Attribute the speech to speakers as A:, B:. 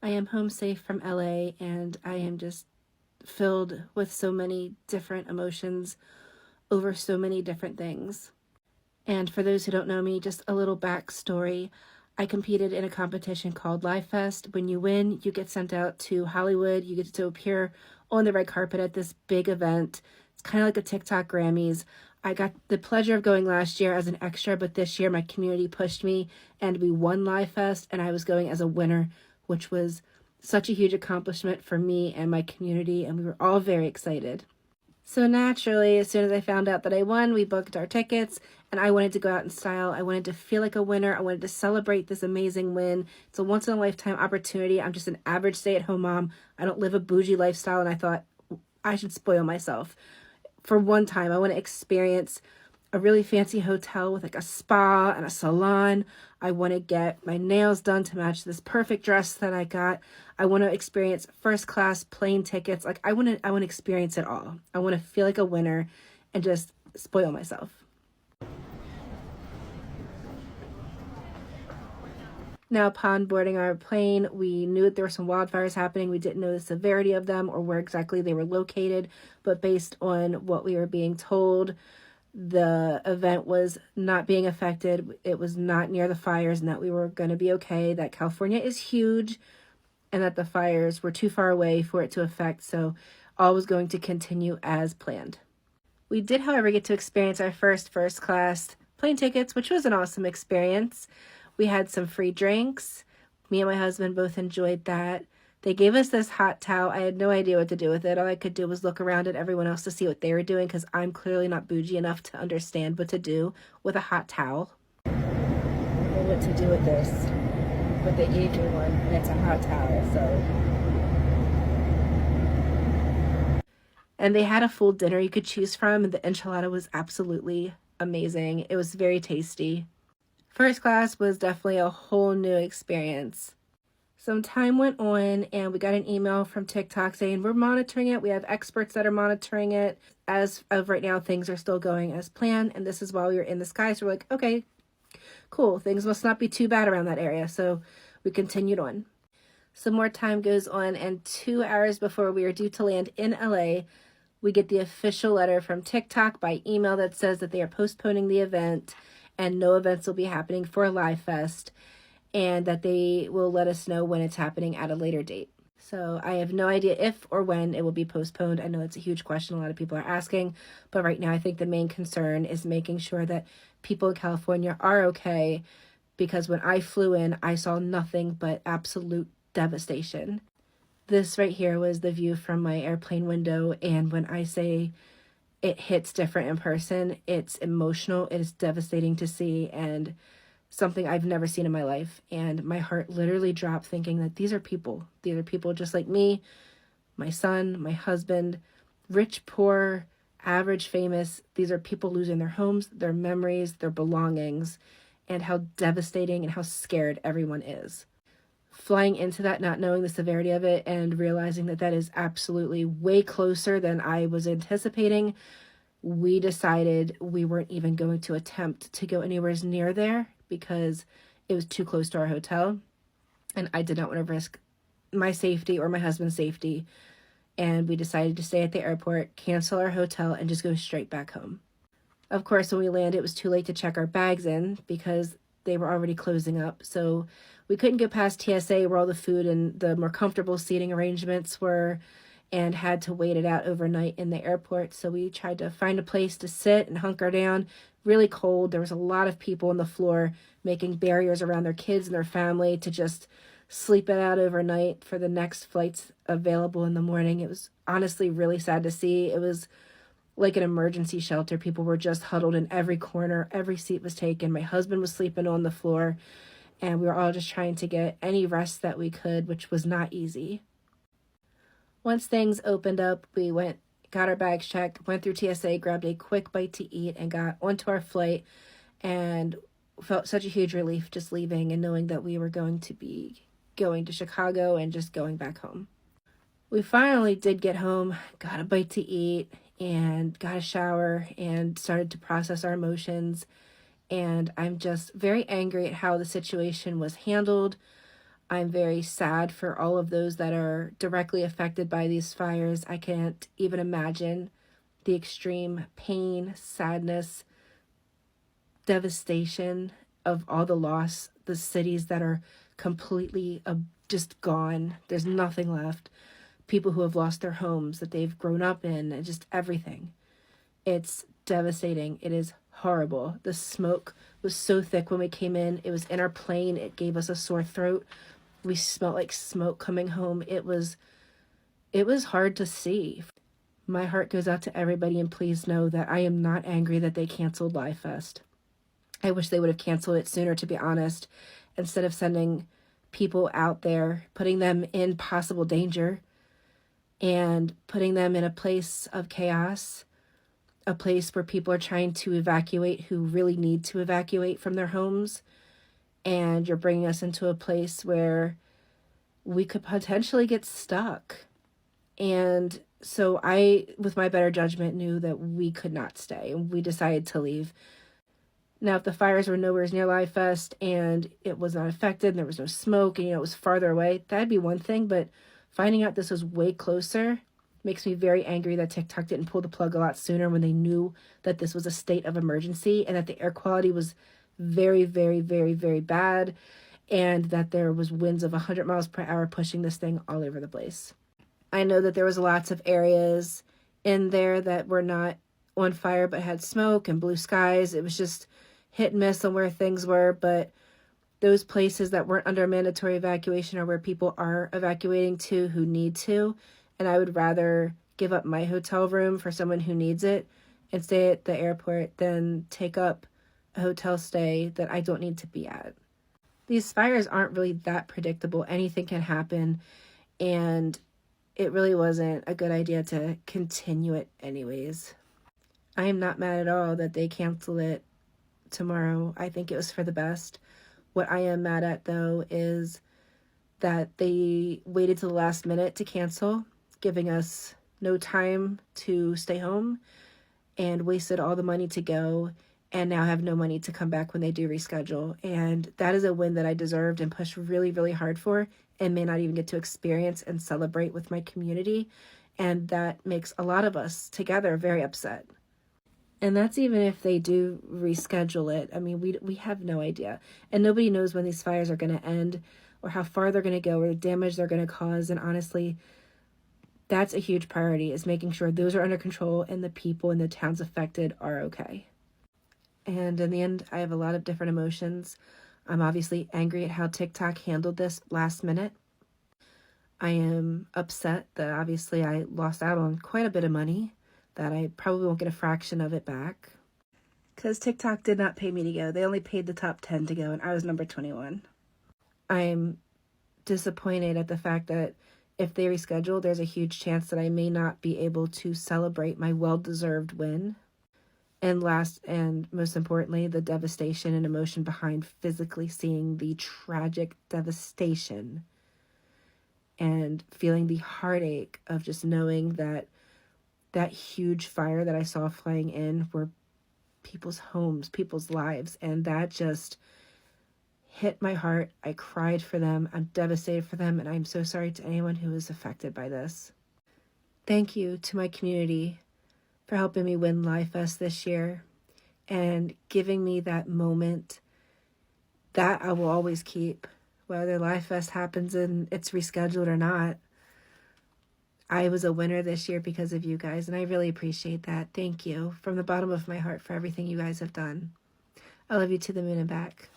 A: I am home safe from LA, and I am just filled with so many different emotions over so many different things. And for those who don't know me, just a little backstory. I competed in a competition called Live Fest. When you win, you get sent out to Hollywood. You get to appear on the red carpet at this big event. It's kind of like a TikTok Grammys. I got the pleasure of going last year as an extra, but this year my community pushed me and we won Live Fest, and I was going as a winner, which was such a huge accomplishment for me and my community, and we were all very excited. So naturally, as soon as I found out that I won, we booked our tickets, and I wanted to go out in style. I wanted to feel like a winner. I wanted to celebrate this amazing win. It's a once in a lifetime opportunity. I'm just an average stay-at-home mom. I don't live a bougie lifestyle, and I thought I should spoil myself. For one time, I want to experience a really fancy hotel with like a spa and a salon. I want to get my nails done to match this perfect dress that I got. I want to experience first class plane tickets. Like I want to experience it all. I want to feel like a winner and just spoil myself. Now, upon boarding our plane, we knew that there were some wildfires happening. We didn't know the severity of them or where exactly they were located, but based on what we were being told, the event was not being affected. It was not near the fires, and that we were going to be okay, that California is huge and that the fires were too far away for it to affect. So all was going to continue as planned. We did, however, get to experience our first class plane tickets, which was an awesome experience. We had some free drinks. Me and my husband both enjoyed that. They gave us this hot towel. I had no idea what to do with it. All I could do was look around at everyone else to see what they were doing, because I'm clearly not bougie enough to understand what to do with a hot towel. I don't know what to do with this, but they gave me one, and it's a hot towel, so. And they had a full dinner you could choose from, and the enchilada was absolutely amazing. It was very tasty. First class was definitely a whole new experience. Some time went on, and we got an email from TikTok saying we're monitoring it. We have experts that are monitoring it. As of right now, things are still going as planned, and this is while we were in the sky. So we're like, okay, cool. Things must not be too bad around that area. So we continued on. Some more time goes on, and 2 hours before we are due to land in LA, we get the official letter from TikTok by email that says that they are postponing the event and no events will be happening for Live Fest, and that they will let us know when it's happening at a later date. So I have no idea if or when it will be postponed. I know it's a huge question a lot of people are asking, but right now I think the main concern is making sure that people in California are okay, because when I flew in, I saw nothing but absolute devastation. This right here was the view from my airplane window, and when I say it hits different in person, it's emotional, it is devastating to see, and something I've never seen in my life. And my heart literally dropped thinking that these are people. These are people just like me, my son, my husband, rich, poor, average, famous. These are people losing their homes, their memories, their belongings, and how devastating and how scared everyone is. Flying into that, not knowing the severity of it, and realizing that that is absolutely way closer than I was anticipating, we decided we weren't even going to attempt to go anywhere near there because it was too close to our hotel, and I did not want to risk my safety or my husband's safety. And we decided to stay at the airport, cancel our hotel, and just go straight back home. Of course, when we landed, it was too late to check our bags in because they were already closing up. So we couldn't get past TSA where all the food and the more comfortable seating arrangements were, and had to wait it out overnight in the airport. So we tried to find a place to sit and hunker down. Really cold. There was a lot of people on the floor making barriers around their kids and their family to just sleep it out overnight for the next flights available in the morning. It was honestly really sad to see. It was like an emergency shelter. People were just huddled in every corner. Every seat was taken. My husband was sleeping on the floor, and we were all just trying to get any rest that we could, which was not easy. Once things opened up, we got our bags checked, went through TSA, grabbed a quick bite to eat, and got onto our flight, and felt such a huge relief just leaving and knowing that we were going to be going to Chicago and just going back home. We finally did get home, got a bite to eat, and got a shower, and started to process our emotions. And I'm just very angry at how the situation was handled. I'm very sad for all of those that are directly affected by these fires. I can't even imagine the extreme pain, sadness, devastation of all the loss, the cities that are completely just gone. There's nothing left. People who have lost their homes that they've grown up in, and just everything. It's devastating. It is horrible. The smoke was so thick when we came in. It was in our plane. It gave us a sore throat. We smelled like smoke coming home. It was hard to see. My heart goes out to everybody, and please know that I am not angry that they canceled Live Fest. I wish they would have canceled it sooner, to be honest, instead of sending people out there, putting them in possible danger and putting them in a place of chaos, a place where people are trying to evacuate who really need to evacuate from their homes. And you're bringing us into a place where we could potentially get stuck. And so I, with my better judgment, knew that we could not stay, and we decided to leave. Now, if the fires were nowhere near Live Fest and it was not affected and there was no smoke and, it was farther away, that'd be one thing. But finding out this was way closer makes me very angry that TikTok didn't pull the plug a lot sooner when they knew that this was a state of emergency and that the air quality was very, very, very, very bad, and that there was winds of 100 miles per hour pushing this thing all over the place. I know that there was lots of areas in there that were not on fire but had smoke and blue skies. It was just hit and miss on where things were, but those places that weren't under mandatory evacuation are where people are evacuating to who need to, and I would rather give up my hotel room for someone who needs it and stay at the airport than take up a hotel stay that I don't need to be at. These fires aren't really that predictable. Anything can happen, and it really wasn't a good idea to continue it anyways. I am not mad at all that they canceled it tomorrow. I think it was for the best. What I am mad at, though, is that they waited to the last minute to cancel, giving us no time to stay home, and wasted all the money to go, and now have no money to come back when they do reschedule. And that is a win that I deserved and pushed really, really hard for, and may not even get to experience and celebrate with my community. And that makes a lot of us together very upset. And that's even if they do reschedule it. I mean, we have no idea. And nobody knows when these fires are going to end or how far they're going to go or the damage they're going to cause. And honestly, that's a huge priority, is making sure those are under control and the people in the towns affected are okay. And in the end, I have a lot of different emotions. I'm obviously angry at how TikTok handled this last minute. I am upset that obviously I lost out on quite a bit of money, that I probably won't get a fraction of it back, because TikTok did not pay me to go. They only paid the top 10 to go, and I was number 21. I'm disappointed at the fact that if they reschedule, there's a huge chance that I may not be able to celebrate my well-deserved win. And last and most importantly, the devastation and emotion behind physically seeing the tragic devastation and feeling the heartache of just knowing that that huge fire that I saw flying in were people's homes, people's lives. And that just hit my heart. I cried for them. I'm devastated for them. And I'm so sorry to anyone who is affected by this. Thank you to my community for helping me win Live Fest this year and giving me that moment that I will always keep, whether Live Fest happens and it's rescheduled or not. I was a winner this year because of you guys, and I really appreciate that. Thank you from the bottom of my heart for everything you guys have done. I love you to the moon and back.